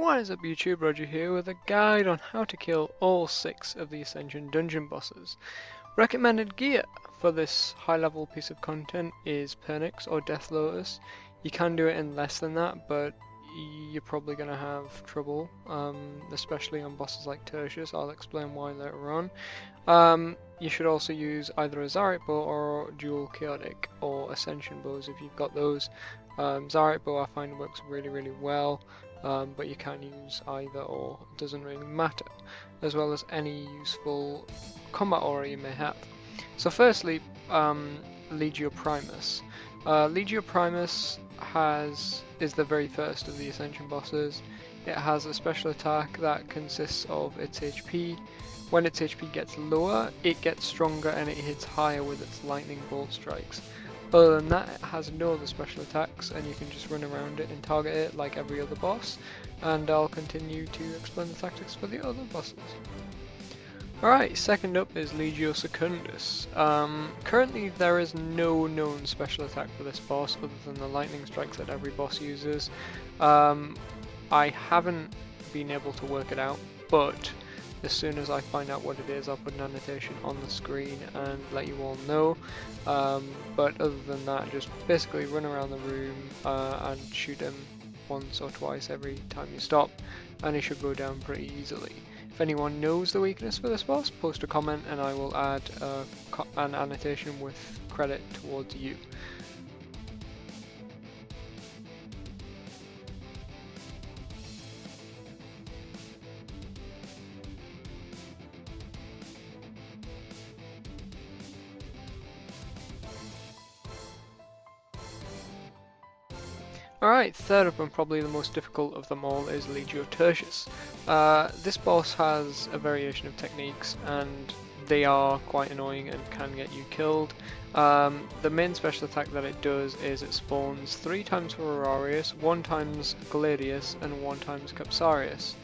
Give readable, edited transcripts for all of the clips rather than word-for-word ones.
What is up YouTube, Roger here with a guide on how to kill all 6 of the Ascension dungeon bosses. Recommended gear for this high level piece of content is Pernix or Death Lotus. You can do it in less than that, but you're probably going to have trouble, especially on bosses like Tertius. I'll explain why later on. You should also use either a Zarite bow or dual chaotic or Ascension bows if you've got those. Zarite bow I find works really well. But you can use either or, it doesn't really matter, as well as any useful combat aura you may have. So firstly, Legio Primus. Legio Primus is the very first of the Ascension bosses. It has a special attack that consists of its HP. When its HP gets lower, it gets stronger and it hits higher with its lightning bolt strikes. Other than that, it has no other special attacks and you can just run around it and target it like every other boss, and I'll continue to explain the tactics for the other bosses. Alright, second up is Legio Secundus. Currently there is no known special attack for this boss other than the lightning strikes that every boss uses. I haven't been able to work it out, but as soon as I find out what it is, I'll put an annotation on the screen and let you all know. But other than that, just basically run around the room and shoot him once or twice every time you stop, and he should go down pretty easily. If anyone knows the weakness for this boss, post a comment and I will add an annotation with credit towards you. Alright, third up and probably the most difficult of them all is Legio Tertius. This boss has a variation of techniques and they are quite annoying and can get you killed. The main special attack that it does is it spawns 3 times Rorarius, 1 times Gladius and 1 times Capsarius.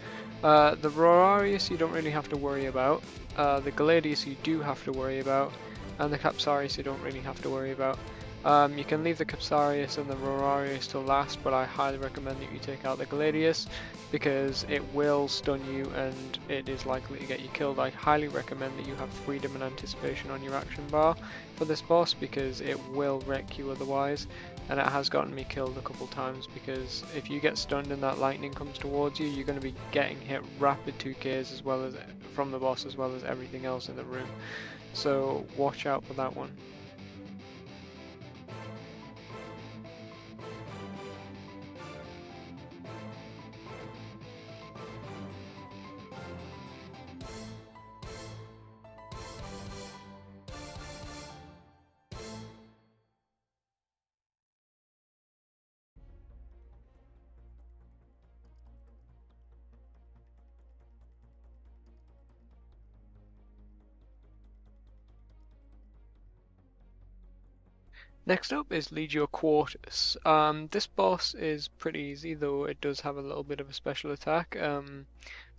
The Rorarius you don't really have to worry about, the Gladius you do have to worry about, and the Capsarius you don't really have to worry about. You can leave the Capsarius and the Rorarius till last, but I highly recommend that you take out the Gladius because it will stun you and it is likely to get you killed. I highly recommend that you have freedom and anticipation on your action bar for this boss because it will wreck you otherwise, and it has gotten me killed a couple times because if you get stunned and that lightning comes towards you, you're going to be getting hit rapid 2Ks as well as from the boss as well as everything else in the room. So watch out for that one. Next up is Legio Quartus. This boss is pretty easy, though it does have a little bit of a special attack.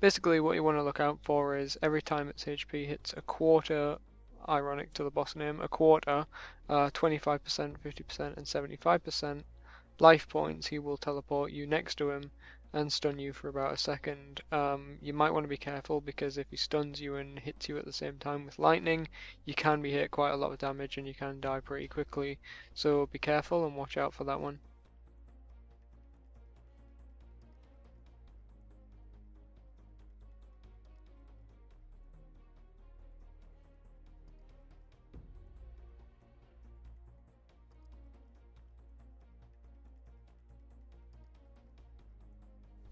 Basically what you want to look out for is every time its HP hits a quarter, ironic to the boss name, a quarter, 25%, 50% and 75% life points, he will teleport you next to him and stun you for about a second. You might want to be careful because if he stuns you and hits you at the same time with lightning, you can be hit quite a lot of damage and you can die pretty quickly. So be careful and watch out for that one.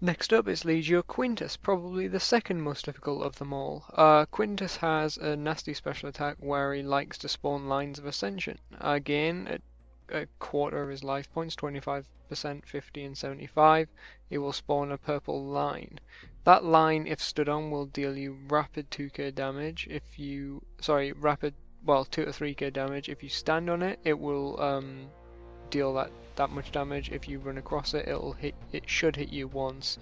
Next up is Legio Quintus, probably the second most difficult of them all. Quintus has a nasty special attack where he likes to spawn lines of Ascension. Again, a quarter of his life points, 25%, 50 and 75, he will spawn a purple line. That line, if stood on, will deal you rapid 2k damage. 2 to 3k damage. If you stand on it, it will deal that much damage. If you run across it, it should hit you once.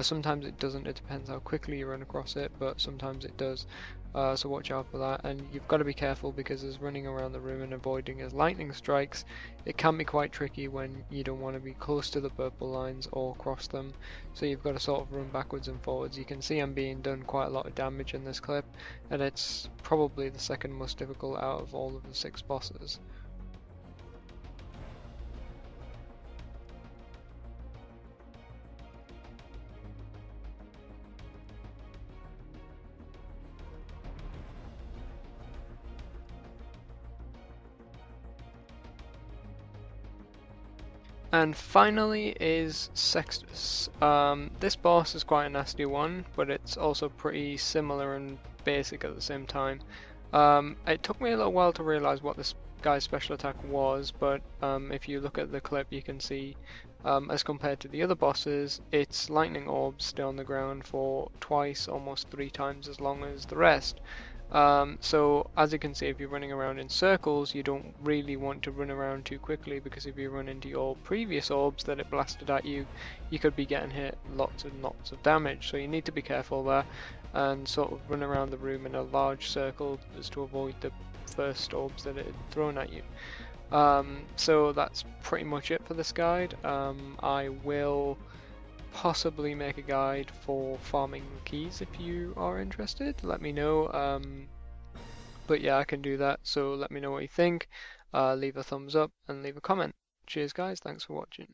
Sometimes it doesn't, it depends how quickly you run across it, but sometimes it does. so watch out for that. And you've got to be careful because as running around the room and avoiding his lightning strikes, it can be quite tricky when you don't want to be close to the purple lines or cross them. So you've got to sort of run backwards and forwards. You can see I'm being done quite a lot of damage in this clip, and it's probably the second most difficult out of all of the 6 bosses. And finally is Sextus. This boss is quite a nasty one, but it's also pretty similar and basic at the same time. It took me a little while to realise what this guy's special attack was, but if you look at the clip you can see, as compared to the other bosses, its lightning orbs stay on the ground for twice, almost 3 times as long as the rest. So as you can see, if you're running around in circles, you don't really want to run around too quickly, because if you run into your previous orbs that it blasted at you, you could be getting hit lots and lots of damage. So you need to be careful there and sort of run around the room in a large circle just to avoid the first orbs that it had thrown at you. So that's pretty much it for this guide. I will possibly make a guide for farming keys if you are interested. Let me know. But yeah, I can do that, so let me know what you think. Leave a thumbs up and leave a comment. Cheers guys, thanks for watching.